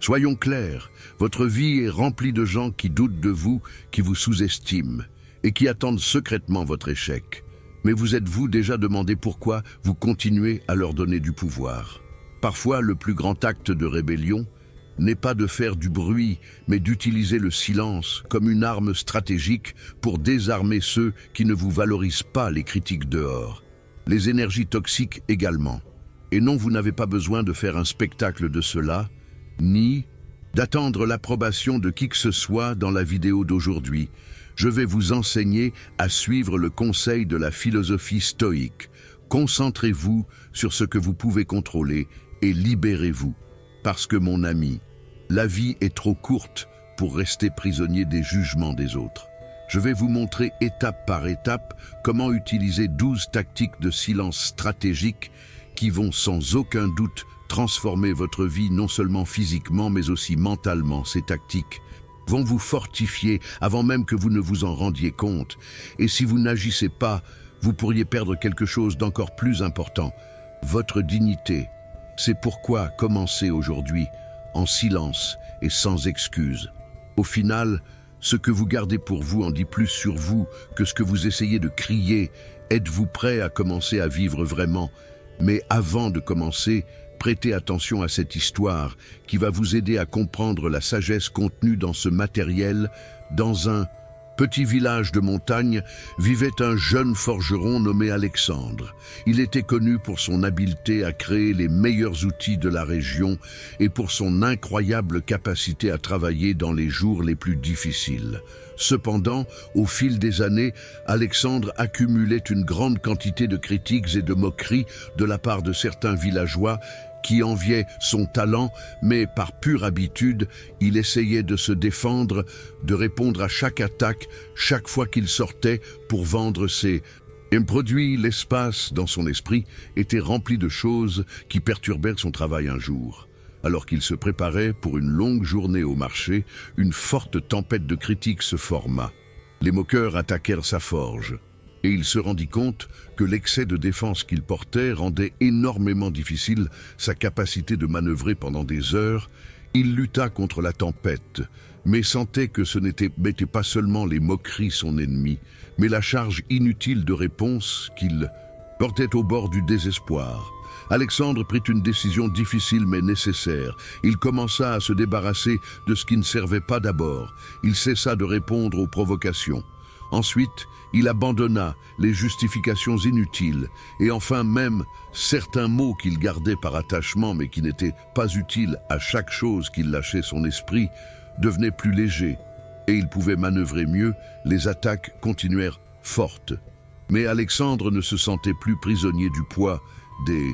Soyons clairs, votre vie est remplie de gens qui doutent de vous, qui vous sous-estiment et qui attendent secrètement votre échec. Mais vous êtes-vous déjà demandé pourquoi vous continuez à leur donner du pouvoir? Parfois, le plus grand acte de rébellion n'est pas de faire du bruit, mais d'utiliser le silence comme une arme stratégique pour désarmer ceux qui ne vous valorisent pas les critiques dehors. Les énergies toxiques également. Et non, vous n'avez pas besoin de faire un spectacle de cela, ni d'attendre l'approbation de qui que ce soit dans la vidéo d'aujourd'hui. Je vais vous enseigner à suivre le conseil de la philosophie stoïque. Concentrez-vous sur ce que vous pouvez contrôler et libérez-vous. Parce que mon ami, la vie est trop courte pour rester prisonnier des jugements des autres. Je vais vous montrer étape par étape comment utiliser 12 tactiques de silence stratégiques qui vont sans aucun doute transformer votre vie non seulement physiquement mais aussi mentalement. Ces tactiques vont vous fortifier avant même que vous ne vous en rendiez compte. Et si vous n'agissez pas, vous pourriez perdre quelque chose d'encore plus important, votre dignité. C'est pourquoi commencez aujourd'hui en silence et sans excuse. Au final, ce que vous gardez pour vous en dit plus sur vous que ce que vous essayez de crier. Êtes-vous prêt à commencer à vivre vraiment? Mais avant de commencer, prêtez attention à cette histoire qui va vous aider à comprendre la sagesse contenue dans ce matériel. Dans un petit village de montagne vivait un jeune forgeron nommé Alexandre. Il était connu pour son habileté à créer les meilleurs outils de la région et pour son incroyable capacité à travailler dans les jours les plus difficiles. Cependant, au fil des années, Alexandre accumulait une grande quantité de critiques et de moqueries de la part de certains villageois qui enviaient son talent, mais par pure habitude, il essayait de se défendre, de répondre à chaque attaque, chaque fois qu'il sortait pour vendre ses produits. L'espace, dans son esprit, était rempli de choses qui perturbèrent son travail un jour. Alors qu'il se préparait pour une longue journée au marché, une forte tempête de critiques se forma. Les moqueurs attaquèrent sa forge, et il se rendit compte que l'excès de défense qu'il portait rendait énormément difficile sa capacité de manœuvrer pendant des heures. Il lutta contre la tempête, mais sentait que ce n'était pas seulement les moqueries son ennemi, mais la charge inutile de réponse qu'il portait au bord du désespoir. Alexandre prit une décision difficile mais nécessaire. Il commença à se débarrasser de ce qui ne servait pas d'abord. Il cessa de répondre aux provocations. Ensuite, il abandonna les justifications inutiles et enfin même certains mots qu'il gardait par attachement mais qui n'étaient pas utiles à chaque chose qu'il lâchait son esprit devenaient plus légers et il pouvait manœuvrer mieux. Les attaques continuèrent fortes. Mais Alexandre ne se sentait plus prisonnier du poids des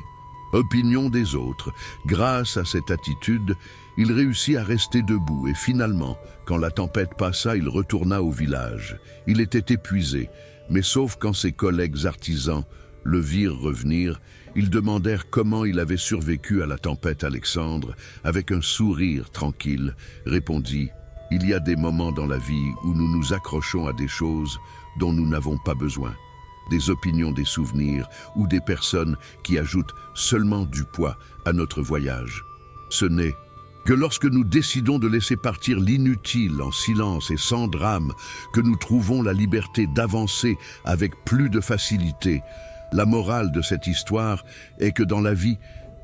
opinions des autres. Grâce à cette attitude, il réussit à rester debout et finalement, quand la tempête passa, il retourna au village. Il était épuisé, mais sauf quand ses collègues artisans le virent revenir, ils demandèrent comment il avait survécu à la tempête. Alexandre, avec un sourire tranquille, répondit « Il y a des moments dans la vie où nous nous accrochons à des choses dont nous n'avons pas besoin. Des opinions, des souvenirs ou des personnes qui ajoutent seulement du poids à notre voyage. Ce n'est que lorsque nous décidons de laisser partir l'inutile en silence et sans drame que nous trouvons la liberté d'avancer avec plus de facilité. La morale de cette histoire est que dans la vie,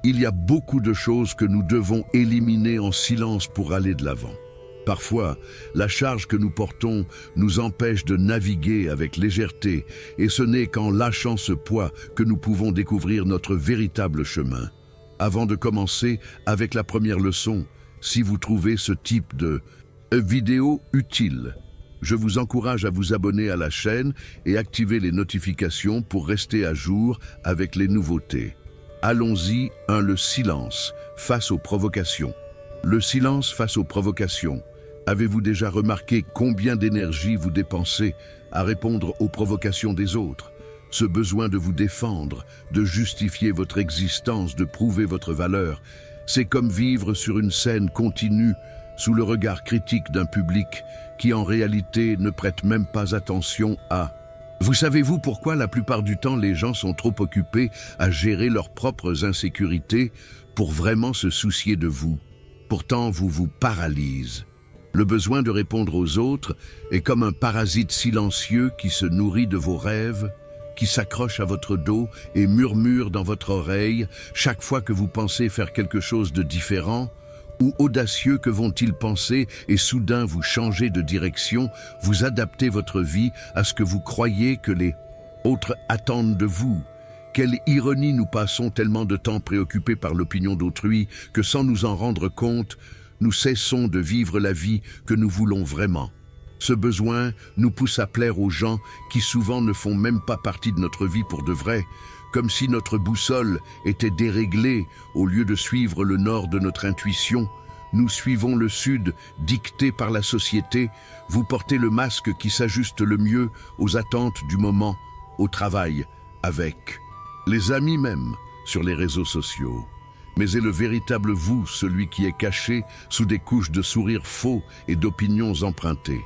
il y a beaucoup de choses que nous devons éliminer en silence pour aller de l'avant. Parfois, la charge que nous portons nous empêche de naviguer avec légèreté et ce n'est qu'en lâchant ce poids que nous pouvons découvrir notre véritable chemin. Avant de commencer avec la première leçon, si vous trouvez ce type de vidéo utile, je vous encourage à vous abonner à la chaîne et activer les notifications pour rester à jour avec les nouveautés. Allons-y. 1. Le silence face aux provocations. Le silence face aux provocations. Avez-vous déjà remarqué combien d'énergie vous dépensez à répondre aux provocations des autres? Ce besoin de vous défendre, de justifier votre existence, de prouver votre valeur, c'est comme vivre sur une scène continue sous le regard critique d'un public qui en réalité ne prête même pas attention à... Vous savez-vous pourquoi la plupart du temps les gens sont trop occupés à gérer leurs propres insécurités pour vraiment se soucier de vous? Pourtant, vous paralyse. Le besoin de répondre aux autres est comme un parasite silencieux qui se nourrit de vos rêves, qui s'accroche à votre dos et murmure dans votre oreille chaque fois que vous pensez faire quelque chose de différent, ou audacieux que vont-ils penser, et soudain vous changez de direction, vous adaptez votre vie à ce que vous croyez que les autres attendent de vous. Quelle ironie, nous passons tellement de temps préoccupés par l'opinion d'autrui que sans nous en rendre compte, nous cessons de vivre la vie que nous voulons vraiment. Ce besoin nous pousse à plaire aux gens qui souvent ne font même pas partie de notre vie pour de vrai, comme si notre boussole était déréglée. Au lieu de suivre le nord de notre intuition, nous suivons le sud dicté par la société. Vous portez le masque qui s'ajuste le mieux aux attentes du moment, au travail, avec les amis même, sur les réseaux sociaux. Mais est le véritable vous, celui qui est caché sous des couches de sourires faux et d'opinions empruntées.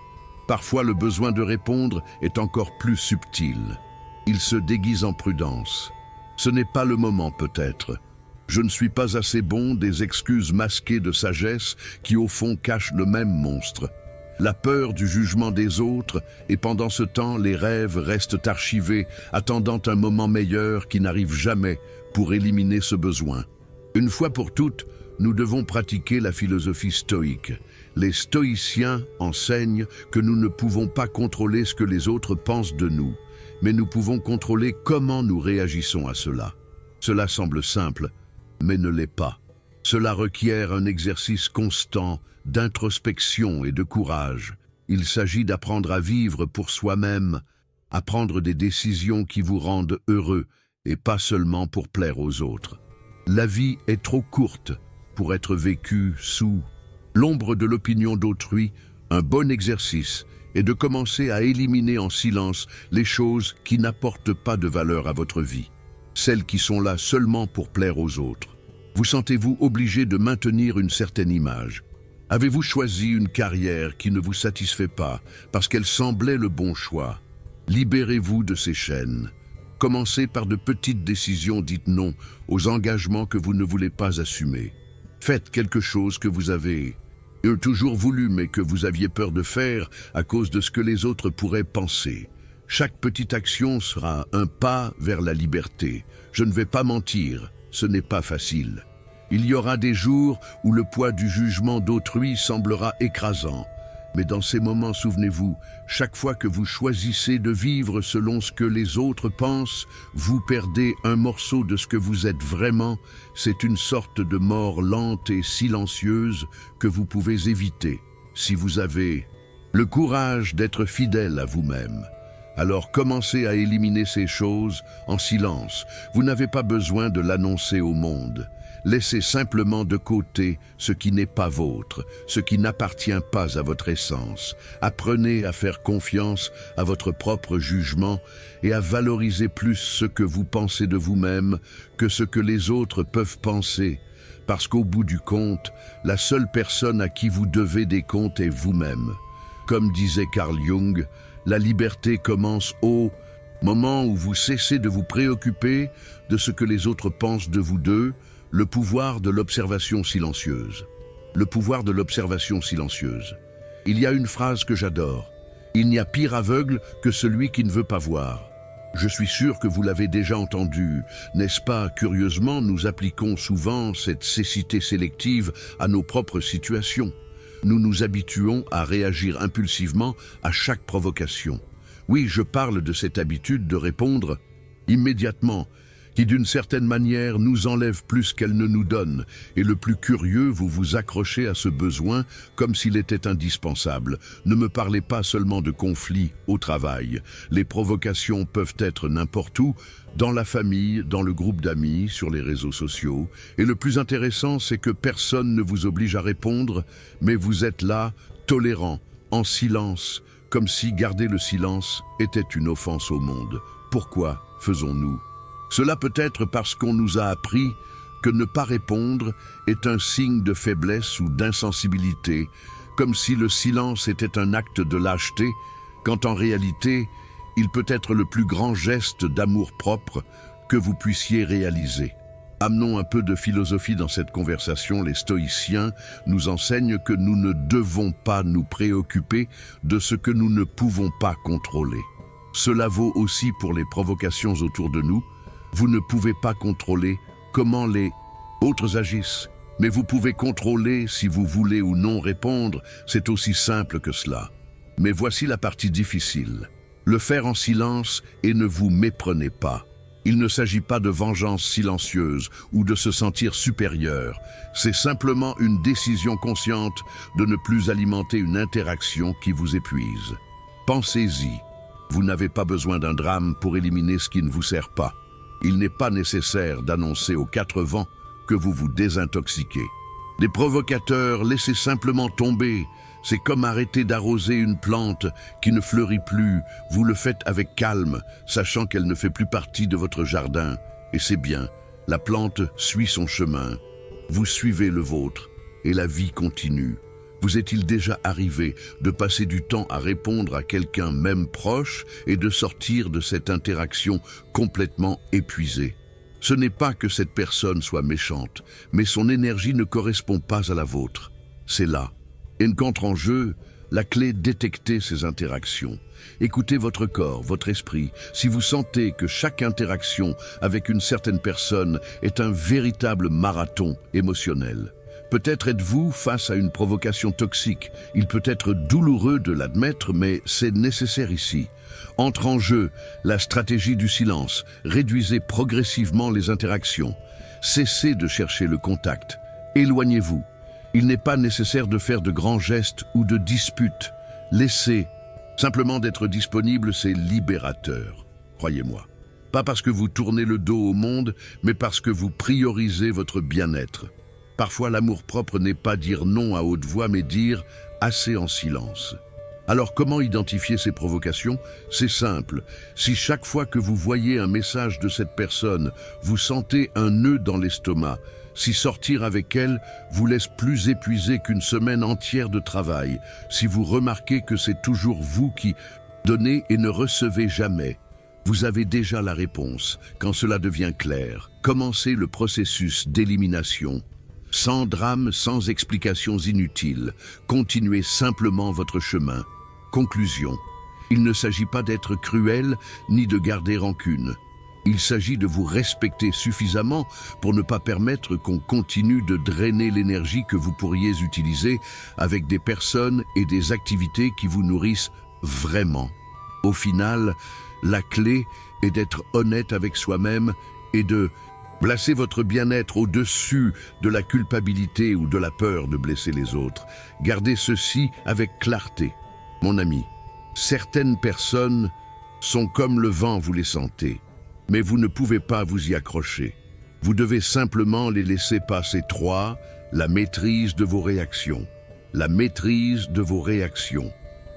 Parfois, le besoin de répondre est encore plus subtil. Il se déguise en prudence. Ce n'est pas le moment peut-être. Je ne suis pas assez bon, des excuses masquées de sagesse qui au fond cachent le même monstre. La peur du jugement des autres, et pendant ce temps, les rêves restent archivés, attendant un moment meilleur qui n'arrive jamais pour éliminer ce besoin. Une fois pour toutes, nous devons pratiquer la philosophie stoïque. Les stoïciens enseignent que nous ne pouvons pas contrôler ce que les autres pensent de nous, mais nous pouvons contrôler comment nous réagissons à cela. Cela semble simple, mais ne l'est pas. Cela requiert un exercice constant d'introspection et de courage. Il s'agit d'apprendre à vivre pour soi-même, à prendre des décisions qui vous rendent heureux et pas seulement pour plaire aux autres. La vie est trop courte pour être vécue sous l'ombre de l'opinion d'autrui. Un bon exercice est de commencer à éliminer en silence les choses qui n'apportent pas de valeur à votre vie, celles qui sont là seulement pour plaire aux autres. Vous sentez-vous obligé de maintenir une certaine image? Avez-vous choisi une carrière qui ne vous satisfait pas parce qu'elle semblait le bon choix? Libérez-vous de ces chaînes. Commencez par de petites décisions, dites non aux engagements que vous ne voulez pas assumer. Faites quelque chose que vous avez toujours voulu mais que vous aviez peur de faire à cause de ce que les autres pourraient penser. Chaque petite action sera un pas vers la liberté. Je ne vais pas mentir, ce n'est pas facile. Il y aura des jours où le poids du jugement d'autrui semblera écrasant. Mais dans ces moments, souvenez-vous, chaque fois que vous choisissez de vivre selon ce que les autres pensent, vous perdez un morceau de ce que vous êtes vraiment. C'est une sorte de mort lente et silencieuse que vous pouvez éviter si vous avez le courage d'être fidèle à vous-même. Alors commencez à éliminer ces choses en silence. Vous n'avez pas besoin de l'annoncer au monde. Laissez simplement de côté ce qui n'est pas vôtre, ce qui n'appartient pas à votre essence. Apprenez à faire confiance à votre propre jugement et à valoriser plus ce que vous pensez de vous-même que ce que les autres peuvent penser. Parce qu'au bout du compte, la seule personne à qui vous devez des comptes est vous-même. Comme disait Carl Jung, la liberté commence au moment où vous cessez de vous préoccuper de ce que les autres pensent de vous deux. Le pouvoir de l'observation silencieuse. Le pouvoir de l'observation silencieuse. Il y a une phrase que j'adore. Il n'y a pire aveugle que celui qui ne veut pas voir. Je suis sûr que vous l'avez déjà entendu, n'est-ce pas? Curieusement, nous appliquons souvent cette cécité sélective à nos propres situations. Nous nous habituons à réagir impulsivement à chaque provocation. Oui, je parle de cette habitude de répondre immédiatement, qui d'une certaine manière nous enlève plus qu'elle ne nous donne. Et le plus curieux, vous vous accrochez à ce besoin comme s'il était indispensable. Ne me parlez pas seulement de conflits au travail. Les provocations peuvent être n'importe où, dans la famille, dans le groupe d'amis, sur les réseaux sociaux. Et le plus intéressant, c'est que personne ne vous oblige à répondre, mais vous êtes là, tolérant, en silence, comme si garder le silence était une offense au monde. Pourquoi faisons-nous cela? Peut être parce qu'on nous a appris que ne pas répondre est un signe de faiblesse ou d'insensibilité, comme si le silence était un acte de lâcheté, quand en réalité, il peut être le plus grand geste d'amour-propre que vous puissiez réaliser. Amenons un peu de philosophie dans cette conversation. Les stoïciens nous enseignent que nous ne devons pas nous préoccuper de ce que nous ne pouvons pas contrôler. Cela vaut aussi pour les provocations autour de nous. Vous ne pouvez pas contrôler comment les autres agissent, mais vous pouvez contrôler si vous voulez ou non répondre. C'est aussi simple que cela. Mais voici la partie difficile. Le faire en silence et ne vous méprenez pas. Il ne s'agit pas de vengeance silencieuse ou de se sentir supérieur. C'est simplement une décision consciente de ne plus alimenter une interaction qui vous épuise. Pensez-y. Vous n'avez pas besoin d'un drame pour éliminer ce qui ne vous sert pas. Il n'est pas nécessaire d'annoncer aux quatre vents que vous vous désintoxiquez. Des provocateurs, laissez simplement tomber. C'est comme arrêter d'arroser une plante qui ne fleurit plus. Vous le faites avec calme, sachant qu'elle ne fait plus partie de votre jardin. Et c'est bien, la plante suit son chemin. Vous suivez le vôtre, et la vie continue. Vous est-il déjà arrivé de passer du temps à répondre à quelqu'un même proche et de sortir de cette interaction complètement épuisé? Ce n'est pas que cette personne soit méchante, mais son énergie ne correspond pas à la vôtre. C'est là. Et qu'entre en jeu la clé: détecter ces interactions. Écoutez votre corps, votre esprit. Si vous sentez que chaque interaction avec une certaine personne est un véritable marathon émotionnel, peut-être êtes-vous face à une provocation toxique. Il peut être douloureux de l'admettre, mais c'est nécessaire ici. Entre en jeu la stratégie du silence. Réduisez progressivement les interactions. Cessez de chercher le contact. Éloignez-vous. Il n'est pas nécessaire de faire de grands gestes ou de disputes. Laissez. Simplement d'être disponible, c'est libérateur. Croyez-moi. Pas parce que vous tournez le dos au monde, mais parce que vous priorisez votre bien-être. Parfois, l'amour-propre n'est pas dire non à haute voix, mais dire assez en silence. Alors comment identifier ces provocations? C'est simple. Si chaque fois que vous voyez un message de cette personne, vous sentez un nœud dans l'estomac, si sortir avec elle vous laisse plus épuisé qu'une semaine entière de travail, si vous remarquez que c'est toujours vous qui donnez et ne recevez jamais, vous avez déjà la réponse. Quand cela devient clair, commencez le processus d'élimination. Sans drame, sans explications inutiles, continuez simplement votre chemin. Conclusion. Il ne s'agit pas d'être cruel ni de garder rancune. Il s'agit de vous respecter suffisamment pour ne pas permettre qu'on continue de drainer l'énergie que vous pourriez utiliser avec des personnes et des activités qui vous nourrissent vraiment. Au final, la clé est d'être honnête avec soi-même et de placer votre bien-être au-dessus de la culpabilité ou de la peur de blesser les autres. Gardez ceci avec clarté. Mon ami, certaines personnes sont comme le vent, vous les sentez. Mais vous ne pouvez pas vous y accrocher. Vous devez simplement les laisser passer. 3. La maîtrise de vos réactions. La maîtrise de vos réactions.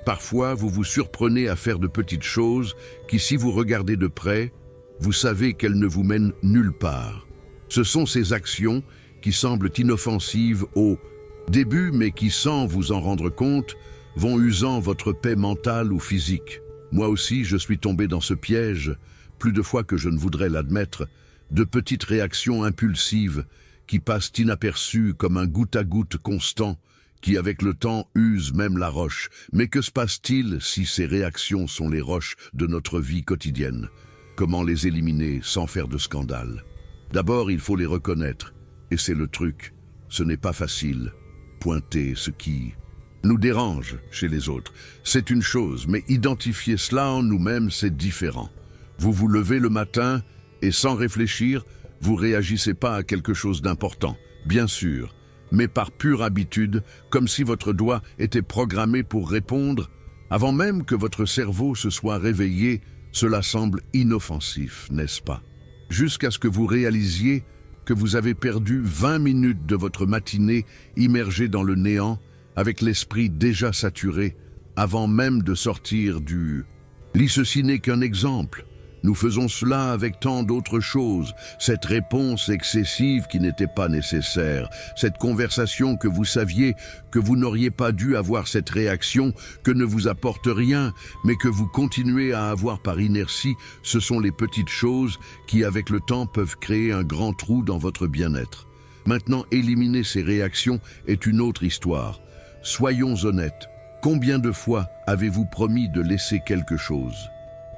Parfois, vous vous surprenez à faire de petites choses qui, si vous regardez de près, vous savez qu'elles ne vous mènent nulle part. Ce sont ces actions qui semblent inoffensives au début, mais qui, sans vous en rendre compte, vont usant votre paix mentale ou physique. Moi aussi, je suis tombé dans ce piège, plus de fois que je ne voudrais l'admettre, de petites réactions impulsives qui passent inaperçues comme un goutte-à-goutte constant qui, avec le temps, use même la roche. Mais que se passe-t-il si ces réactions sont les roches de notre vie quotidienne? Comment les éliminer sans faire de scandale? D'abord, il faut les reconnaître, et c'est le truc. Ce n'est pas facile. Pointer ce qui nous dérange chez les autres, c'est une chose, mais identifier cela en nous-mêmes, c'est différent. Vous vous levez le matin et sans réfléchir, vous réagissez pas à quelque chose d'important, bien sûr, mais par pure habitude, comme si votre doigt était programmé pour répondre. Avant même que votre cerveau se soit réveillé, cela semble inoffensif, n'est-ce pas? Jusqu'à ce que vous réalisiez que vous avez perdu 20 minutes de votre matinée immergé dans le néant, avec l'esprit déjà saturé, avant même de sortir du lit. Ceci n'est qu'un exemple. Nous faisons cela avec tant d'autres choses. Cette réponse excessive qui n'était pas nécessaire, cette conversation que vous saviez que vous n'auriez pas dû avoir cette réaction, que ne vous apporte rien, mais que vous continuez à avoir par inertie, ce sont les petites choses qui, avec le temps, peuvent créer un grand trou dans votre bien-être. Maintenant, éliminer ces réactions est une autre histoire. Soyons honnêtes. Combien de fois avez-vous promis de laisser quelque chose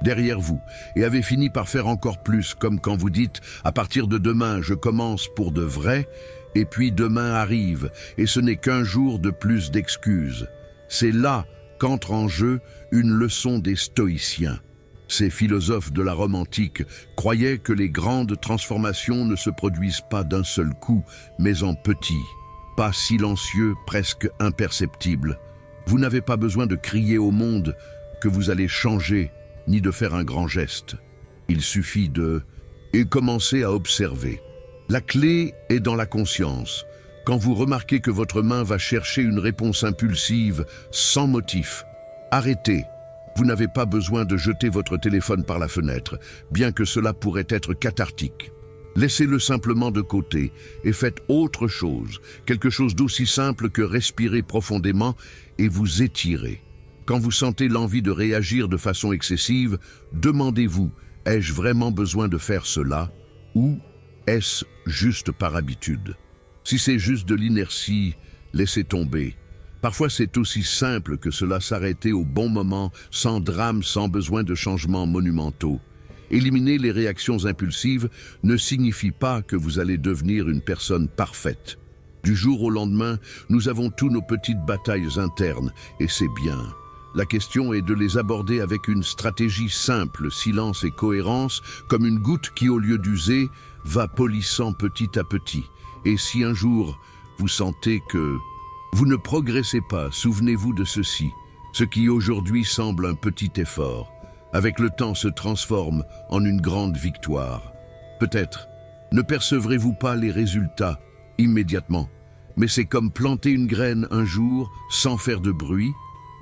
derrière vous et avez fini par faire encore plus, comme quand vous dites « à partir de demain, je commence pour de vrai » et puis demain arrive et ce n'est qu'un jour de plus d'excuses. C'est là qu'entre en jeu une leçon des stoïciens. Ces philosophes de la Rome antique croyaient que les grandes transformations ne se produisent pas d'un seul coup, mais en petits, pas silencieux, presque imperceptibles. Vous n'avez pas besoin de crier au monde que vous allez changer, ni de faire un grand geste. Il suffit de... et commencer à observer. La clé est dans la conscience. Quand vous remarquez que votre main va chercher une réponse impulsive, sans motif, arrêtez. Vous n'avez pas besoin de jeter votre téléphone par la fenêtre, bien que cela pourrait être cathartique. Laissez-le simplement de côté et faites autre chose, quelque chose d'aussi simple que respirer profondément et vous étirer. Quand vous sentez l'envie de réagir de façon excessive, demandez-vous, ai-je vraiment besoin de faire cela ou est-ce juste par habitude? Si c'est juste de l'inertie, laissez tomber. Parfois c'est aussi simple que cela, s'arrêter au bon moment, sans drame, sans besoin de changements monumentaux. Éliminer les réactions impulsives ne signifie pas que vous allez devenir une personne parfaite. Du jour au lendemain, nous avons tous nos petites batailles internes, et c'est bien. La question est de les aborder avec une stratégie simple, silence et cohérence, comme une goutte qui, au lieu d'user, va polissant petit à petit. Et si un jour, vous sentez que vous ne progressez pas, souvenez-vous de ceci. Ce qui aujourd'hui semble un petit effort, avec le temps se transforme en une grande victoire. Peut-être ne percevrez-vous pas les résultats immédiatement, mais c'est comme planter une graine un jour sans faire de bruit.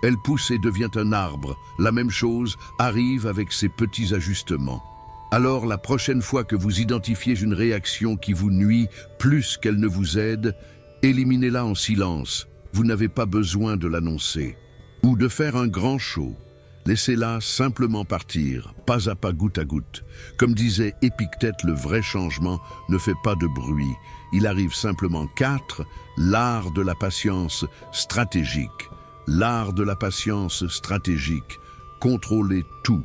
Elle pousse et devient un arbre. La même chose arrive avec ses petits ajustements. Alors, la prochaine fois que vous identifiez une réaction qui vous nuit plus qu'elle ne vous aide, éliminez-la en silence. Vous n'avez pas besoin de l'annoncer. Ou de faire un grand show. Laissez-la simplement partir, pas à pas, goutte à goutte. Comme disait Épictète, le vrai changement ne fait pas de bruit. Il arrive simplement. 4. L'art de la patience stratégique. L'art de la patience stratégique. Contrôlez tout.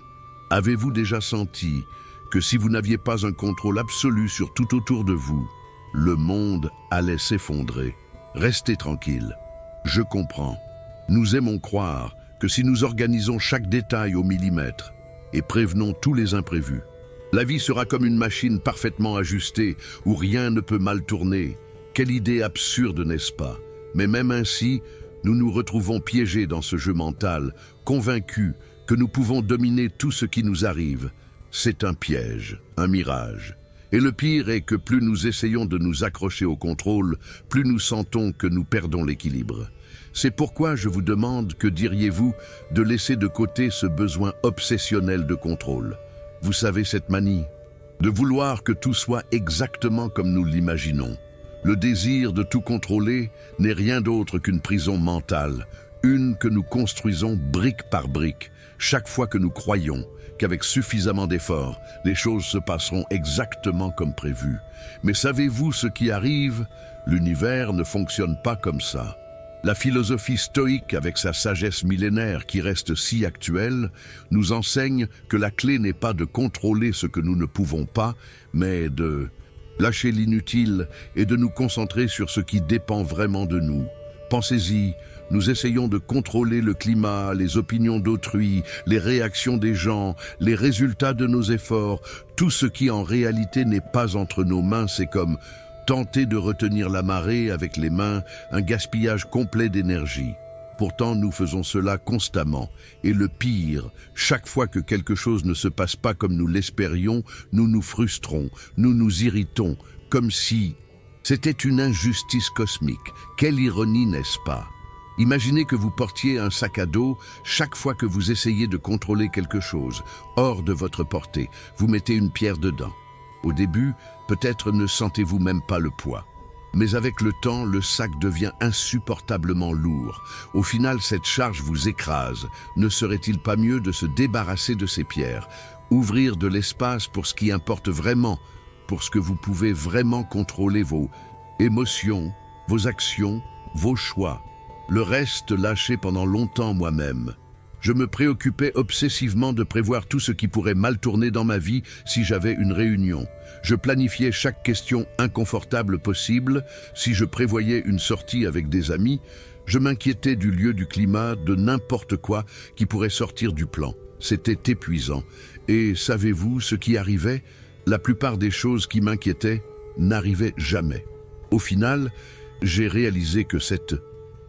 Avez-vous déjà senti que si vous n'aviez pas un contrôle absolu sur tout autour de vous, le monde allait s'effondrer? Restez tranquille. Je comprends. Nous aimons croire que si nous organisons chaque détail au millimètre et prévenons tous les imprévus, la vie sera comme une machine parfaitement ajustée où rien ne peut mal tourner. Quelle idée absurde, n'est-ce pas? Mais même ainsi, nous nous retrouvons piégés dans ce jeu mental, convaincus que nous pouvons dominer tout ce qui nous arrive. C'est un piège, un mirage. Et le pire est que plus nous essayons de nous accrocher au contrôle, plus nous sentons que nous perdons l'équilibre. C'est pourquoi je vous demande, que diriez-vous de laisser de côté ce besoin obsessionnel de contrôle? Vous savez, cette manie de vouloir que tout soit exactement comme nous l'imaginons. Le désir de tout contrôler n'est rien d'autre qu'une prison mentale, une que nous construisons brique par brique, chaque fois que nous croyons qu'avec suffisamment d'efforts, les choses se passeront exactement comme prévu. Mais savez-vous ce qui arrive? L'univers ne fonctionne pas comme ça. La philosophie stoïque, avec sa sagesse millénaire qui reste si actuelle, nous enseigne que la clé n'est pas de contrôler ce que nous ne pouvons pas, mais de lâcher l'inutile et de nous concentrer sur ce qui dépend vraiment de nous. Pensez-y, nous essayons de contrôler le climat, les opinions d'autrui, les réactions des gens, les résultats de nos efforts. Tout ce qui en réalité n'est pas entre nos mains, c'est comme tenter de retenir la marée avec les mains, un gaspillage complet d'énergie. Pourtant, nous faisons cela constamment. Et le pire, chaque fois que quelque chose ne se passe pas comme nous l'espérions, nous nous frustrons, nous nous irritons, comme si c'était une injustice cosmique. Quelle ironie, n'est-ce pas? Imaginez que vous portiez un sac à dos chaque fois que vous essayez de contrôler quelque chose, hors de votre portée. Vous mettez une pierre dedans. Au début, peut-être ne sentez-vous même pas le poids. Mais avec le temps, le sac devient insupportablement lourd. Au final, cette charge vous écrase. Ne serait-il pas mieux de se débarrasser de ces pierres, ouvrir de l'espace pour ce qui importe vraiment, pour ce que vous pouvez vraiment contrôler, vos émotions, vos actions, vos choix. Le reste lâché pendant longtemps moi-même. Je me préoccupais obsessivement de prévoir tout ce qui pourrait mal tourner dans ma vie si j'avais une réunion. Je planifiais chaque question inconfortable possible. Si je prévoyais une sortie avec des amis, je m'inquiétais du lieu, du climat, de n'importe quoi qui pourrait sortir du plan. C'était épuisant. Et savez-vous ce qui arrivait? La plupart des choses qui m'inquiétaient n'arrivaient jamais. Au final, j'ai réalisé que cette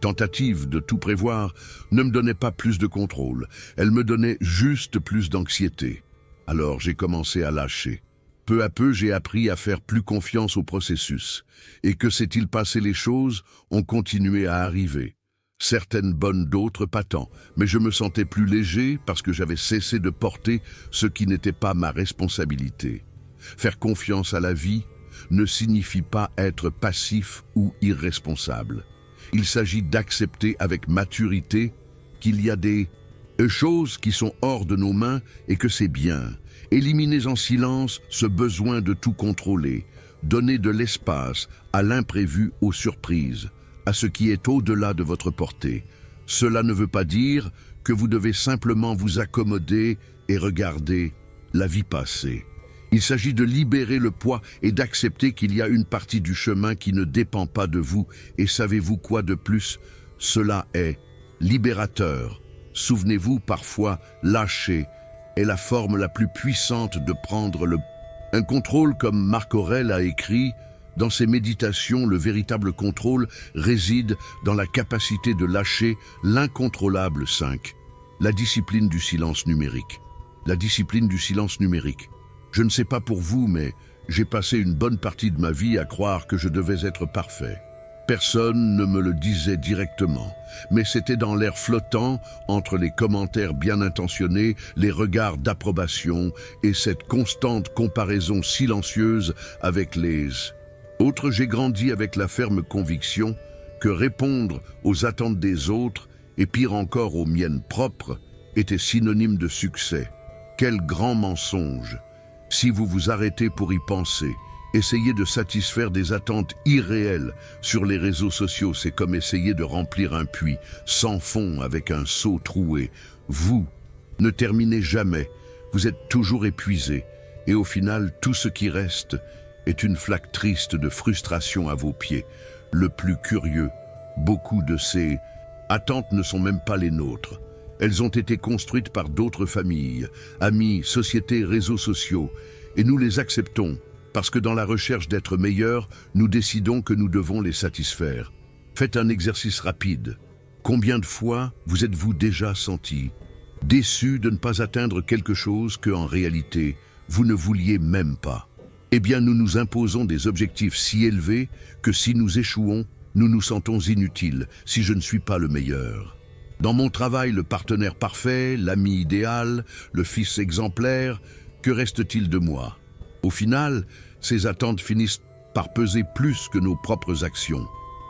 tentative de tout prévoir ne me donnait pas plus de contrôle. Elle me donnait juste plus d'anxiété. Alors j'ai commencé à lâcher. Peu à peu, j'ai appris à faire plus confiance au processus. Et que s'est-il passé, les choses ont continué à arriver. Certaines bonnes, d'autres pas tant. Mais je me sentais plus léger parce que j'avais cessé de porter ce qui n'était pas ma responsabilité. Faire confiance à la vie ne signifie pas être passif ou irresponsable. Il s'agit d'accepter avec maturité qu'il y a des choses qui sont hors de nos mains et que c'est bien. Éliminez en silence ce besoin de tout contrôler. Donnez de l'espace à l'imprévu, aux surprises, à ce qui est au-delà de votre portée. Cela ne veut pas dire que vous devez simplement vous accommoder et regarder la vie passer. Il s'agit de libérer le poids et d'accepter qu'il y a une partie du chemin qui ne dépend pas de vous. Et savez-vous quoi de plus? Cela est libérateur. Souvenez-vous, parfois, lâcher est la forme la plus puissante de prendre un contrôle, comme Marc Aurèle a écrit. Dans ses méditations, le véritable contrôle réside dans la capacité de lâcher l'incontrôlable. 5. La discipline du silence numérique. La discipline du silence numérique. Je ne sais pas pour vous, mais j'ai passé une bonne partie de ma vie à croire que je devais être parfait. Personne ne me le disait directement, mais c'était dans l'air flottant, entre les commentaires bien intentionnés, les regards d'approbation et cette constante comparaison silencieuse avec les autres. J'ai grandi avec la ferme conviction que répondre aux attentes des autres, et pire encore aux miennes propres, était synonyme de succès. Quel grand mensonge! Si vous vous arrêtez pour y penser, essayer de satisfaire des attentes irréelles sur les réseaux sociaux, c'est comme essayer de remplir un puits sans fond avec un seau troué. Vous ne terminez jamais, vous êtes toujours épuisé, et au final, tout ce qui reste est une flaque triste de frustration à vos pieds. Le plus curieux, beaucoup de ces attentes ne sont même pas les nôtres. Elles ont été construites par d'autres familles, amis, sociétés, réseaux sociaux, et nous les acceptons, parce que dans la recherche d'être meilleurs, nous décidons que nous devons les satisfaire. Faites un exercice rapide. Combien de fois vous êtes-vous déjà senti déçu de ne pas atteindre quelque chose que, en réalité, vous ne vouliez même pas? Eh bien, nous nous imposons des objectifs si élevés que si nous échouons, nous nous sentons inutiles, si je ne suis pas le meilleur. Dans mon travail, le partenaire parfait, l'ami idéal, le fils exemplaire, que reste-t-il de moi? Au final, ces attentes finissent par peser plus que nos propres actions.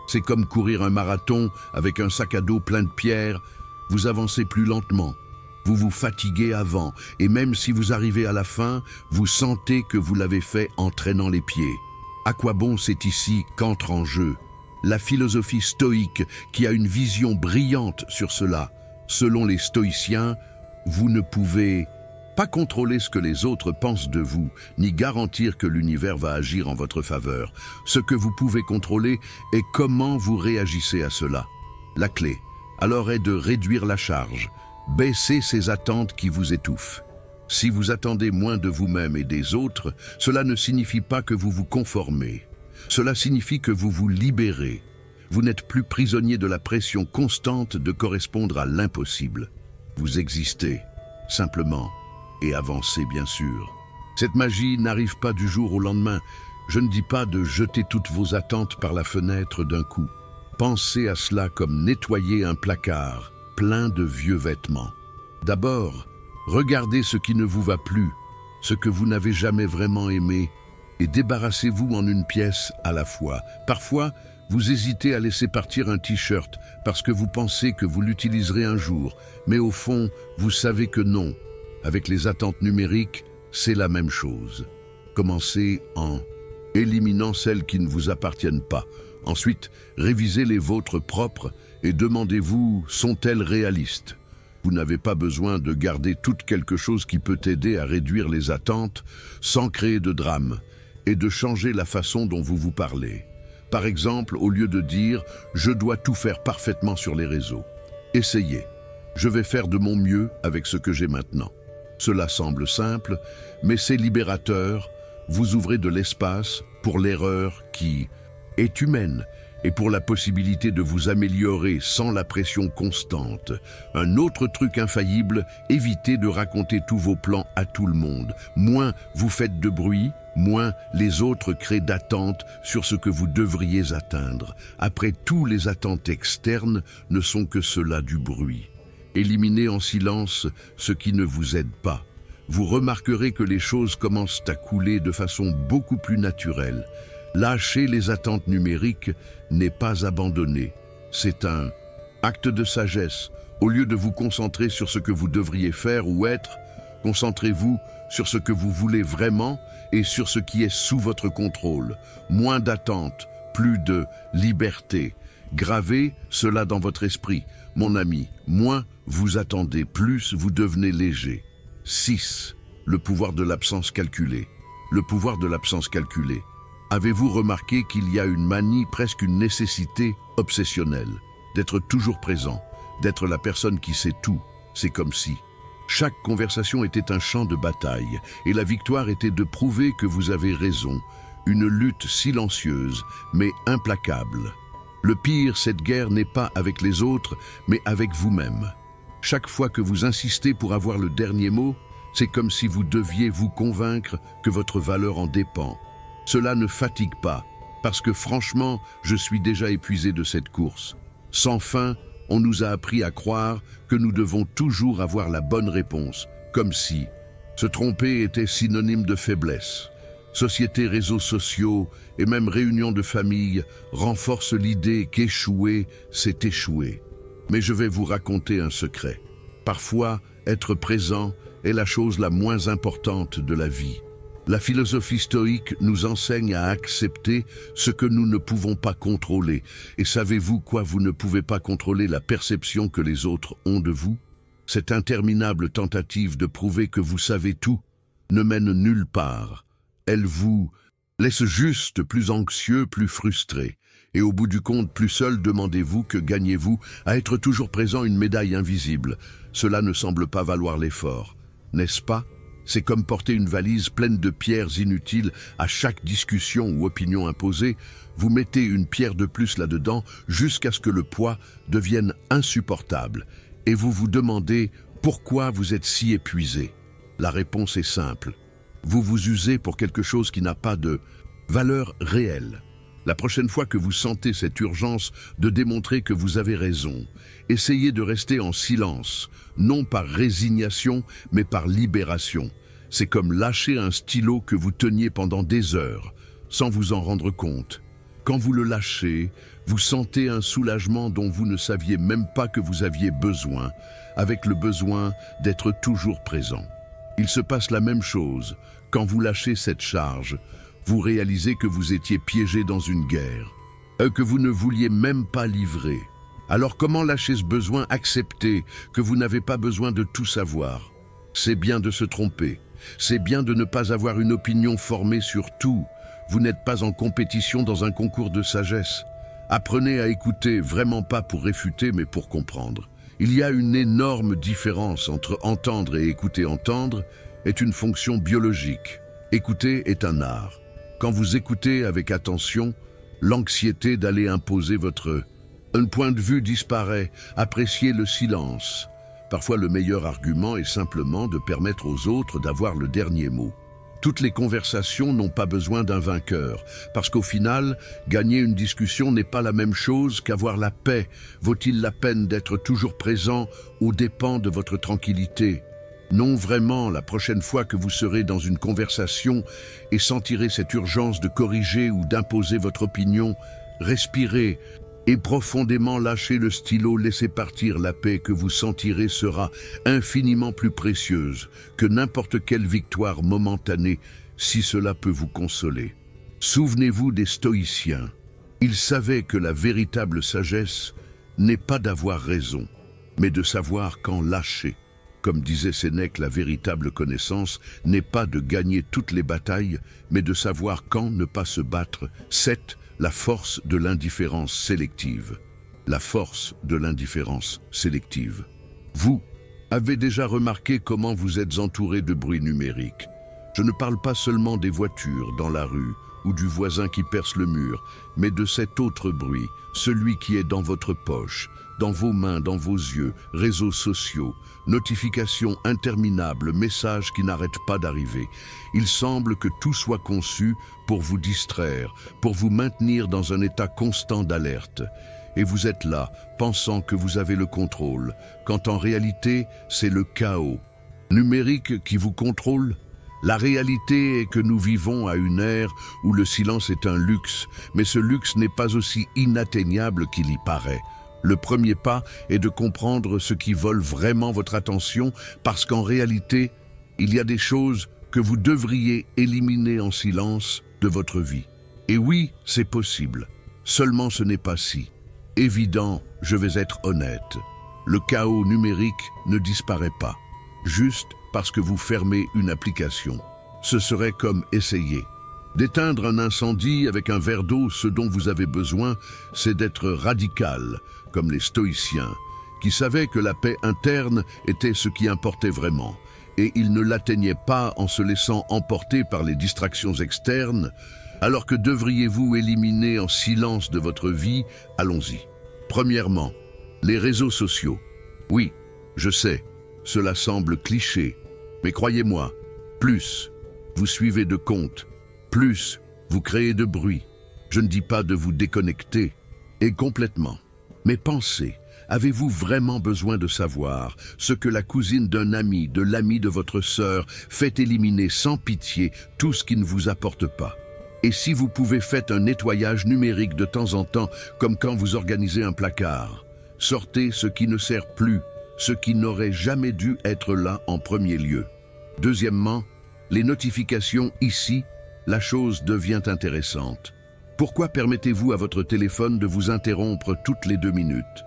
C'est comme courir un marathon avec un sac à dos plein de pierres. Vous avancez plus lentement, vous vous fatiguez avant, et même si vous arrivez à la fin, vous sentez que vous l'avez fait en traînant les pieds. À quoi bon? C'est ici qu'entre en jeu la philosophie stoïque, qui a une vision brillante sur cela. Selon les stoïciens, vous ne pouvez pas contrôler ce que les autres pensent de vous, ni garantir que l'univers va agir en votre faveur. Ce que vous pouvez contrôler est comment vous réagissez à cela. La clé, alors, est de réduire la charge, baisser ces attentes qui vous étouffent. Si vous attendez moins de vous-même et des autres, cela ne signifie pas que vous vous conformez. Cela signifie que vous vous libérez. Vous n'êtes plus prisonnier de la pression constante de correspondre à l'impossible. Vous existez, simplement, et avancez bien sûr. Cette magie n'arrive pas du jour au lendemain. Je ne dis pas de jeter toutes vos attentes par la fenêtre d'un coup. Pensez à cela comme nettoyer un placard plein de vieux vêtements. D'abord, regardez ce qui ne vous va plus, ce que vous n'avez jamais vraiment aimé, et débarrassez-vous en une pièce à la fois. Parfois, vous hésitez à laisser partir un t-shirt parce que vous pensez que vous l'utiliserez un jour, mais au fond, vous savez que non. Avec les attentes numériques, c'est la même chose. Commencez en éliminant celles qui ne vous appartiennent pas. Ensuite, révisez les vôtres propres et demandez-vous, sont-elles réalistes? Vous n'avez pas besoin de garder tout quelque chose qui peut aider à réduire les attentes sans créer de drame et de changer la façon dont vous vous parlez. Par exemple, au lieu de dire « je dois tout faire parfaitement sur les réseaux », essayez « je vais faire de mon mieux avec ce que j'ai maintenant ». Cela semble simple, mais c'est libérateur. Vous ouvrez de l'espace pour l'erreur qui est humaine et pour la possibilité de vous améliorer sans la pression constante. Un autre truc infaillible, évitez de raconter tous vos plans à tout le monde. Moins vous faites de bruit, moins les autres créent d'attentes sur ce que vous devriez atteindre. Après tout, les attentes externes ne sont que cela, du bruit. Éliminez en silence ce qui ne vous aide pas. Vous remarquerez que les choses commencent à couler de façon beaucoup plus naturelle. Lâcher les attentes numériques n'est pas abandonner. C'est un acte de sagesse. Au lieu de vous concentrer sur ce que vous devriez faire ou être, concentrez-vous sur ce que vous voulez vraiment et sur ce qui est sous votre contrôle. Moins d'attentes, plus de liberté. Gravez cela dans votre esprit. Mon ami, moins vous attendez, plus vous devenez léger. 6. Le pouvoir de l'absence calculée. Le pouvoir de l'absence calculée. Avez-vous remarqué qu'il y a une manie, presque une nécessité obsessionnelle, d'être toujours présent, d'être la personne qui sait tout? C'est comme si chaque conversation était un champ de bataille et la victoire était de prouver que vous avez raison. Une lutte silencieuse, mais implacable. Le pire, cette guerre n'est pas avec les autres, mais avec vous-même. Chaque fois que vous insistez pour avoir le dernier mot, c'est comme si vous deviez vous convaincre que votre valeur en dépend. Cela ne fatigue pas, parce que franchement, je suis déjà épuisé de cette course. Sans fin, on nous a appris à croire que nous devons toujours avoir la bonne réponse, comme si se tromper était synonyme de faiblesse. Société, réseaux sociaux et même réunions de famille renforcent l'idée qu'échouer, c'est échouer. Mais je vais vous raconter un secret. Parfois, être présent est la chose la moins importante de la vie. La philosophie stoïque nous enseigne à accepter ce que nous ne pouvons pas contrôler. Et savez-vous quoi? Vous ne pouvez pas contrôler la perception que les autres ont de vous. Cette interminable tentative de prouver que vous savez tout ne mène nulle part. Elle vous laisse juste plus anxieux, plus frustré. Et au bout du compte, plus seul demandez-vous que gagnez-vous à être toujours présent, une médaille invisible. Cela ne semble pas valoir l'effort, n'est-ce pas? C'est comme porter une valise pleine de pierres inutiles à chaque discussion ou opinion imposée. Vous mettez une pierre de plus là-dedans jusqu'à ce que le poids devienne insupportable. Et vous vous demandez pourquoi vous êtes si épuisé. La réponse est simple. Vous vous usez pour quelque chose qui n'a pas de valeur réelle. La prochaine fois que vous sentez cette urgence de démontrer que vous avez raison, essayez de rester en silence, non par résignation, mais par libération. C'est comme lâcher un stylo que vous teniez pendant des heures, sans vous en rendre compte. Quand vous le lâchez, vous sentez un soulagement dont vous ne saviez même pas que vous aviez besoin, avec le besoin d'être toujours présent. Il se passe la même chose quand vous lâchez cette charge. Vous réalisez que vous étiez piégé dans une guerre, que vous ne vouliez même pas livrer. Alors comment lâcher ce besoin? Accepter que vous n'avez pas besoin de tout savoir. C'est bien de se tromper, c'est bien de ne pas avoir une opinion formée sur tout. Vous n'êtes pas en compétition dans un concours de sagesse. Apprenez à écouter, vraiment pas pour réfuter, mais pour comprendre. Il y a une énorme différence entre entendre et écouter. Entendre est une fonction biologique. Écouter est un art. Quand vous écoutez avec attention, l'anxiété d'aller imposer un point de vue disparaît. Appréciez le silence. Parfois, le meilleur argument est simplement de permettre aux autres d'avoir le dernier mot. Toutes les conversations n'ont pas besoin d'un vainqueur, parce qu'au final, gagner une discussion n'est pas la même chose qu'avoir la paix. Vaut-il la peine d'être toujours présent aux dépens de votre tranquillité? Non, vraiment, la prochaine fois que vous serez dans une conversation et sentirez cette urgence de corriger ou d'imposer votre opinion, respirez et profondément lâchez le stylo, laissez partir. La paix que vous sentirez sera infiniment plus précieuse que n'importe quelle victoire momentanée, si cela peut vous consoler. Souvenez-vous des stoïciens. Ils savaient que la véritable sagesse n'est pas d'avoir raison, mais de savoir quand lâcher. Comme disait Sénèque, la véritable connaissance n'est pas de gagner toutes les batailles, mais de savoir quand ne pas se battre. 7. La force de l'indifférence sélective. La force de l'indifférence sélective. Vous avez déjà remarqué comment vous êtes entouré de bruit numérique. Je ne parle pas seulement des voitures dans la rue ou du voisin qui perce le mur, mais de cet autre bruit, celui qui est dans votre poche, dans vos mains, dans vos yeux, réseaux sociaux, notifications interminables, messages qui n'arrêtent pas d'arriver. Il semble que tout soit conçu pour vous distraire, pour vous maintenir dans un état constant d'alerte. Et vous êtes là, pensant que vous avez le contrôle, quand en réalité, c'est le chaos numérique qui vous contrôle. La réalité est que nous vivons à une ère où le silence est un luxe, mais ce luxe n'est pas aussi inatteignable qu'il y paraît. Le premier pas est de comprendre ce qui vole vraiment votre attention, parce qu'en réalité, il y a des choses que vous devriez éliminer en silence de votre vie. Et oui, c'est possible. Seulement ce n'est pas si évident, je vais être honnête. Le chaos numérique ne disparaît pas, juste parce que vous fermez une application. Ce serait comme essayer d'éteindre un incendie avec un verre d'eau. Ce dont vous avez besoin, c'est d'être radical, comme les stoïciens, qui savaient que la paix interne était ce qui importait vraiment. Et ils ne l'atteignaient pas en se laissant emporter par les distractions externes. Alors que devriez-vous éliminer en silence de votre vie? Allons-y. Premièrement, les réseaux sociaux. Oui, je sais, cela semble cliché, mais croyez-moi, plus vous suivez de comptes, plus vous créez de bruit. Je ne dis pas de vous déconnecter, et complètement. Mais pensez, avez-vous vraiment besoin de savoir ce que la cousine d'un ami, de l'ami de votre sœur, fait éliminer sans pitié tout ce qui ne vous apporte pas? Et si vous pouvez, faites un nettoyage numérique de temps en temps, comme quand vous organisez un placard. Sortez ce qui ne sert plus, ce qui n'aurait jamais dû être là en premier lieu. Deuxièmement, les notifications. Ici, la chose devient intéressante. Pourquoi permettez-vous à votre téléphone de vous interrompre toutes les 2 minutes?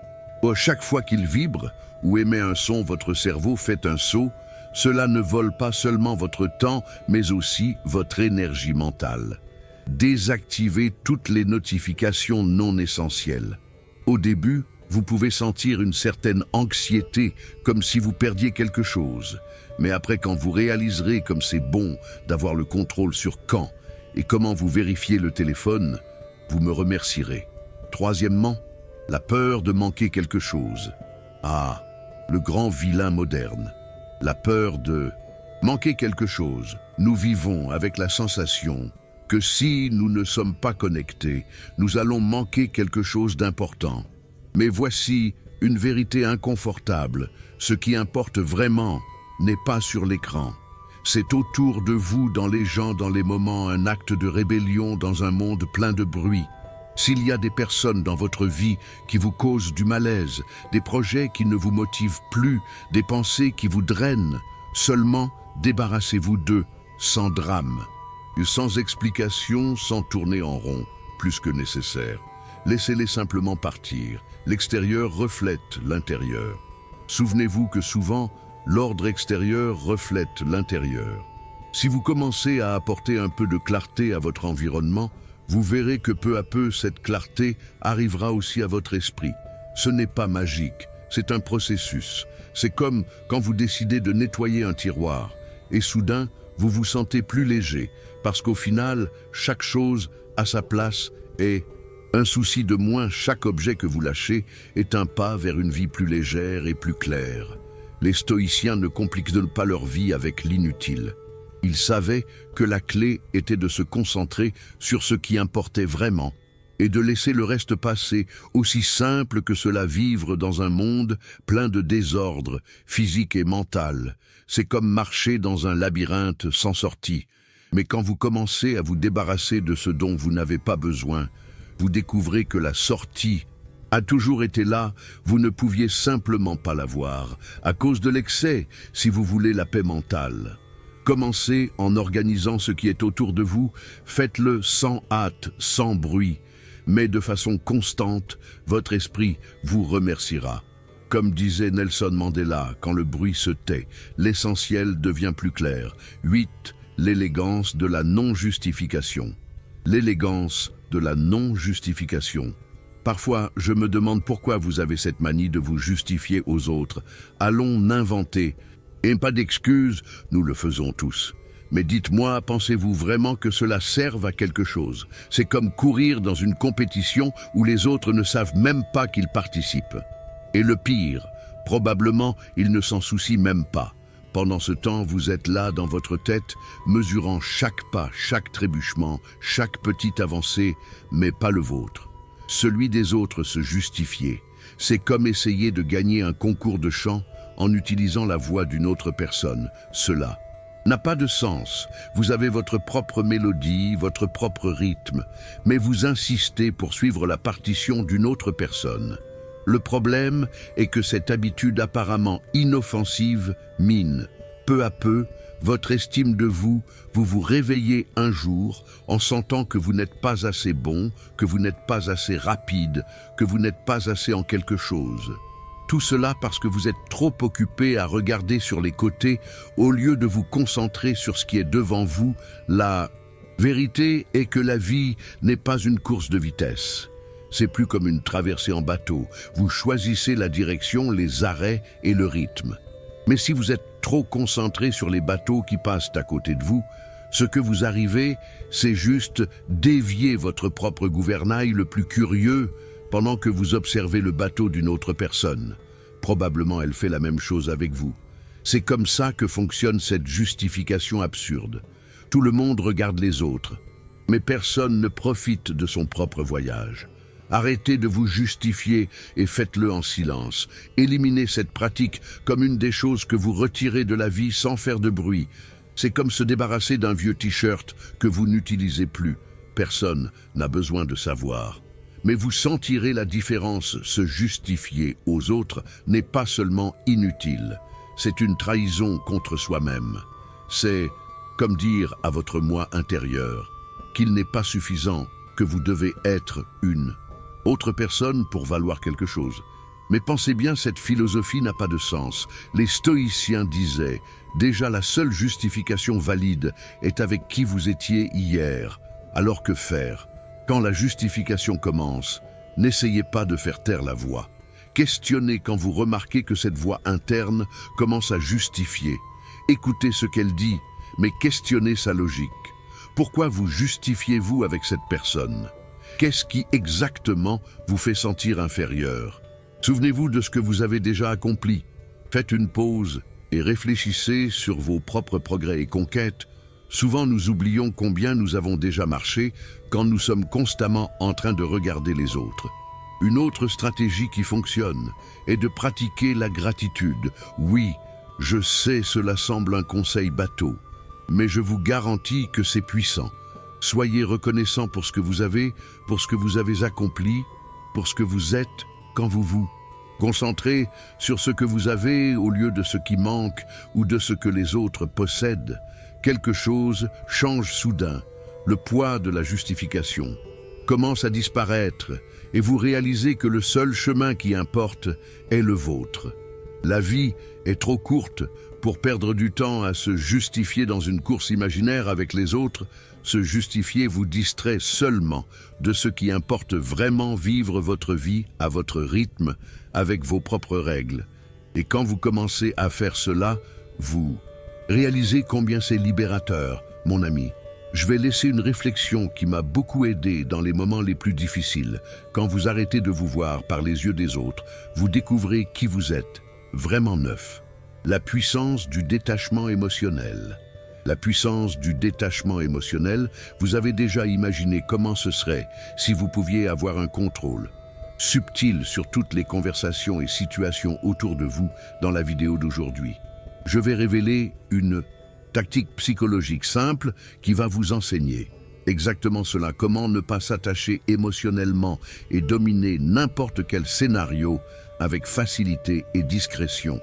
Chaque fois qu'il vibre ou émet un son, votre cerveau fait un saut. Cela ne vole pas seulement votre temps, mais aussi votre énergie mentale. Désactivez toutes les notifications non essentielles. Au début, vous pouvez sentir une certaine anxiété, comme si vous perdiez quelque chose. Mais après, quand vous réaliserez comme c'est bon d'avoir le contrôle sur quand et comment vous vérifiez le téléphone, vous me remercierez. Troisièmement, la peur de manquer quelque chose. Ah, le grand vilain moderne. La peur de manquer quelque chose. Nous vivons avec la sensation que si nous ne sommes pas connectés, nous allons manquer quelque chose d'important. Mais voici une vérité inconfortable. Ce qui importe vraiment n'est pas sur l'écran. C'est autour de vous, dans les gens, dans les moments, un acte de rébellion dans un monde plein de bruit. S'il y a des personnes dans votre vie qui vous causent du malaise, des projets qui ne vous motivent plus, des pensées qui vous drainent, seulement débarrassez-vous d'eux, sans drame, sans explication, sans tourner en rond, plus que nécessaire. Laissez-les simplement partir. L'extérieur reflète l'intérieur. Souvenez-vous que souvent, l'ordre extérieur reflète l'intérieur. Si vous commencez à apporter un peu de clarté à votre environnement, vous verrez que peu à peu, cette clarté arrivera aussi à votre esprit. Ce n'est pas magique, c'est un processus. C'est comme quand vous décidez de nettoyer un tiroir, et soudain, vous vous sentez plus léger, parce qu'au final, chaque chose a sa place et un souci de moins. Chaque objet que vous lâchez est un pas vers une vie plus légère et plus claire. Les stoïciens ne compliquent pas leur vie avec l'inutile. Il savait que la clé était de se concentrer sur ce qui importait vraiment et de laisser le reste passer, aussi simple que cela vivre dans un monde plein de désordre, physique et mental. C'est comme marcher dans un labyrinthe sans sortie. Mais quand vous commencez à vous débarrasser de ce dont vous n'avez pas besoin, vous découvrez que la sortie a toujours été là, vous ne pouviez simplement pas la voir, à cause de l'excès, si vous voulez la paix mentale. Commencez en organisant ce qui est autour de vous, faites-le sans hâte, sans bruit, mais de façon constante, votre esprit vous remerciera. Comme disait Nelson Mandela, quand le bruit se tait, l'essentiel devient plus clair. 8. L'élégance de la non-justification. L'élégance de la non-justification. Parfois, je me demande pourquoi vous avez cette manie de vous justifier aux autres. Allons n'inventer. Et pas d'excuses, nous le faisons tous. Mais dites-moi, pensez-vous vraiment que cela serve à quelque chose? C'est comme courir dans une compétition où les autres ne savent même pas qu'ils participent. Et le pire, probablement, ils ne s'en soucient même pas. Pendant ce temps, vous êtes là dans votre tête, mesurant chaque pas, chaque trébuchement, chaque petite avancée, mais pas le vôtre. Celui des autres se justifier. C'est comme essayer de gagner un concours de chant en utilisant la voix d'une autre personne. Cela n'a pas de sens. Vous avez votre propre mélodie, votre propre rythme, mais vous insistez pour suivre la partition d'une autre personne. Le problème est que cette habitude apparemment inoffensive mine. Peu à peu, votre estime de vous, vous vous réveillez un jour en sentant que vous n'êtes pas assez bon, que vous n'êtes pas assez rapide, que vous n'êtes pas assez en quelque chose. Tout cela parce que vous êtes trop occupé à regarder sur les côtés au lieu de vous concentrer sur ce qui est devant vous. La vérité est que la vie n'est pas une course de vitesse. C'est plus comme une traversée en bateau. Vous choisissez la direction, les arrêts et le rythme. Mais si vous êtes trop concentré sur les bateaux qui passent à côté de vous, ce que vous arrivez, c'est juste dévier votre propre gouvernail le plus curieux pendant que vous observez le bateau d'une autre personne. Probablement elle fait la même chose avec vous. C'est comme ça que fonctionne cette justification absurde. Tout le monde regarde les autres, mais personne ne profite de son propre voyage. Arrêtez de vous justifier et faites-le en silence. Éliminez cette pratique comme une des choses que vous retirez de la vie sans faire de bruit. C'est comme se débarrasser d'un vieux t-shirt que vous n'utilisez plus. Personne n'a besoin de savoir. Mais vous sentirez la différence. Se justifier aux autres n'est pas seulement inutile. C'est une trahison contre soi-même. C'est comme dire à votre moi intérieur qu'il n'est pas suffisant, que vous devez être une autre personne pour valoir quelque chose. Mais pensez bien, cette philosophie n'a pas de sens. Les stoïciens disaient, déjà la seule justification valide est avec qui vous étiez hier. Alors que faire? Quand la justification commence, n'essayez pas de faire taire la voix. Questionnez quand vous remarquez que cette voix interne commence à justifier. Écoutez ce qu'elle dit, mais questionnez sa logique. Pourquoi vous justifiez-vous avec cette personne? Qu'est-ce qui exactement vous fait sentir inférieur? Souvenez-vous de ce que vous avez déjà accompli. Faites une pause et réfléchissez sur vos propres progrès et conquêtes. Souvent nous oublions combien nous avons déjà marché quand nous sommes constamment en train de regarder les autres. Une autre stratégie qui fonctionne est de pratiquer la gratitude. Oui, je sais, cela semble un conseil bateau, mais je vous garantis que c'est puissant. Soyez reconnaissant pour ce que vous avez accompli, pour ce que vous êtes quand vous vous concentrez sur ce que vous avez au lieu de ce qui manque ou de ce que les autres possèdent. Quelque chose change soudain. Le poids de la justification commence à disparaître et vous réalisez que le seul chemin qui importe est le vôtre. La vie est trop courte pour perdre du temps à se justifier dans une course imaginaire avec les autres. Se justifier vous distrait seulement de ce qui importe vraiment, vivre votre vie à votre rythme, avec vos propres règles. Et quand vous commencez à faire cela, vous réalisez combien c'est libérateur, mon ami. Je vais laisser une réflexion qui m'a beaucoup aidé dans les moments les plus difficiles. Quand vous arrêtez de vous voir par les yeux des autres, vous découvrez qui vous êtes, vraiment neuf. La puissance du détachement émotionnel. La puissance du détachement émotionnel, vous avez déjà imaginé comment ce serait si vous pouviez avoir un contrôle subtil sur toutes les conversations et situations autour de vous dans la vidéo d'aujourd'hui. Je vais révéler une tactique psychologique simple qui va vous enseigner exactement cela, comment ne pas s'attacher émotionnellement et dominer n'importe quel scénario avec facilité et discrétion.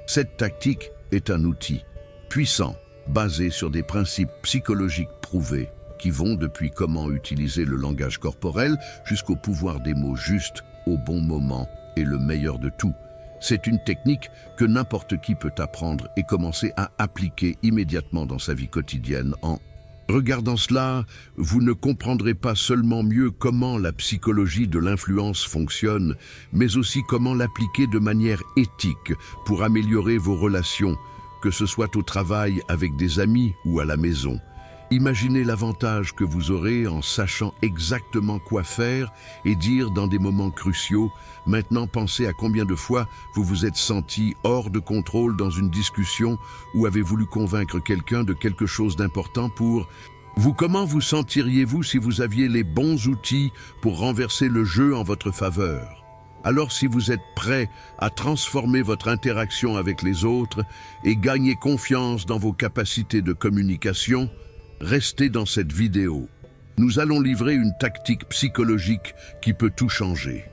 Cette tactique est un outil puissant, basé sur des principes psychologiques prouvés, qui vont depuis comment utiliser le langage corporel jusqu'au pouvoir des mots justes au bon moment et le meilleur de tout. C'est une technique que n'importe qui peut apprendre et commencer à appliquer immédiatement dans sa vie quotidienne. En regardant cela, vous ne comprendrez pas seulement mieux comment la psychologie de l'influence fonctionne, mais aussi comment l'appliquer de manière éthique pour améliorer vos relations, que ce soit au travail, avec des amis ou à la maison. Imaginez l'avantage que vous aurez en sachant exactement quoi faire et dire dans des moments cruciaux. Maintenant, pensez à combien de fois vous vous êtes senti hors de contrôle dans une discussion ou avez voulu convaincre quelqu'un de quelque chose d'important pour vous. Comment vous sentiriez-vous si vous aviez les bons outils pour renverser le jeu en votre faveur? Alors, si vous êtes prêt à transformer votre interaction avec les autres et gagner confiance dans vos capacités de communication, restez dans cette vidéo. Nous allons livrer une tactique psychologique qui peut tout changer.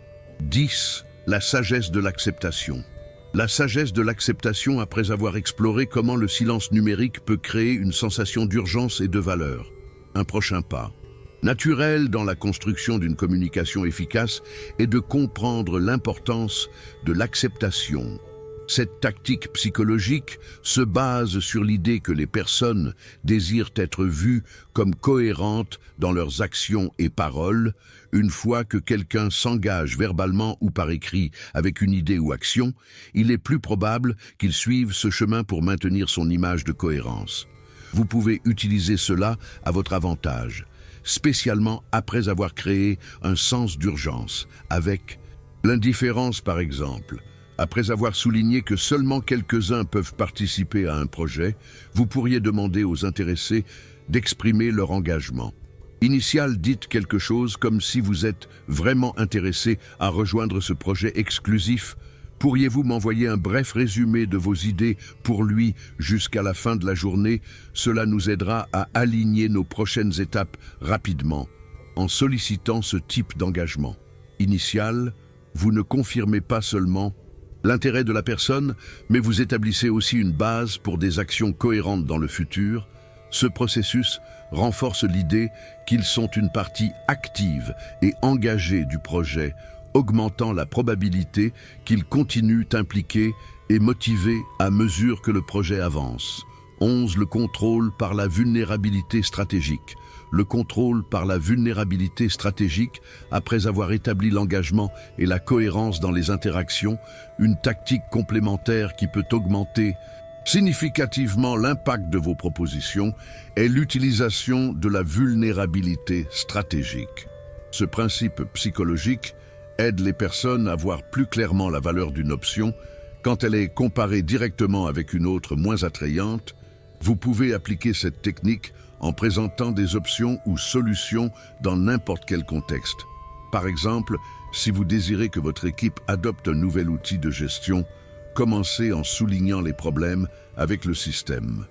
10. La sagesse de l'acceptation. La sagesse de l'acceptation après avoir exploré comment le silence numérique peut créer une sensation d'urgence et de valeur. Un prochain pas naturel dans la construction d'une communication efficace est de comprendre l'importance de l'acceptation. Cette tactique psychologique se base sur l'idée que les personnes désirent être vues comme cohérentes dans leurs actions et paroles. Une fois que quelqu'un s'engage verbalement ou par écrit avec une idée ou action, il est plus probable qu'il suive ce chemin pour maintenir son image de cohérence. Vous pouvez utiliser cela à votre avantage, spécialement après avoir créé un sens d'urgence, avec l'indifférence par exemple. Après avoir souligné que seulement quelques-uns peuvent participer à un projet, vous pourriez demander aux intéressés d'exprimer leur engagement. Initial, dites quelque chose comme si vous êtes vraiment intéressé à rejoindre ce projet exclusif. Pourriez-vous m'envoyer un bref résumé de vos idées pour lui jusqu'à la fin de la journée? Cela nous aidera à aligner nos prochaines étapes rapidement en sollicitant ce type d'engagement. Initial, vous ne confirmez pas seulement l'intérêt de la personne, mais vous établissez aussi une base pour des actions cohérentes dans le futur. Ce processus renforce l'idée qu'ils sont une partie active et engagée du projet, augmentant la probabilité qu'ils continuent impliqués et motivés à mesure que le projet avance. 11. Le contrôle par la vulnérabilité stratégique. Le contrôle par la vulnérabilité stratégique, après avoir établi l'engagement et la cohérence dans les interactions, une tactique complémentaire qui peut augmenter significativement l'impact de vos propositions, est l'utilisation de la vulnérabilité stratégique. Ce principe psychologique aide les personnes à voir plus clairement la valeur d'une option quand elle est comparée directement avec une autre moins attrayante. Vous pouvez appliquer cette technique en présentant des options ou solutions dans n'importe quel contexte. Par exemple, si vous désirez que votre équipe adopte un nouvel outil de gestion, commencez en soulignant les problèmes avec le système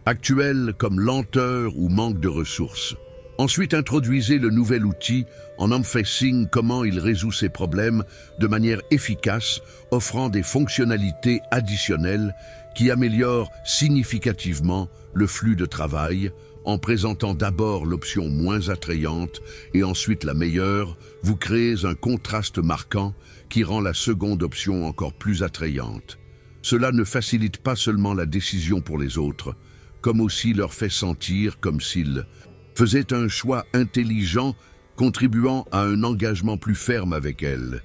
actuel comme lenteur ou manque de ressources. Ensuite, introduisez le nouvel outil en emphasisant comment il résout ces problèmes de manière efficace, offrant des fonctionnalités additionnelles qui améliorent significativement le flux de travail. En présentant d'abord l'option moins attrayante et ensuite la meilleure, vous créez un contraste marquant qui rend la seconde option encore plus attrayante. Cela ne facilite pas seulement la décision pour les autres, comme aussi leur fait sentir comme s'ils faisaient un choix intelligent, contribuant à un engagement plus ferme avec elles.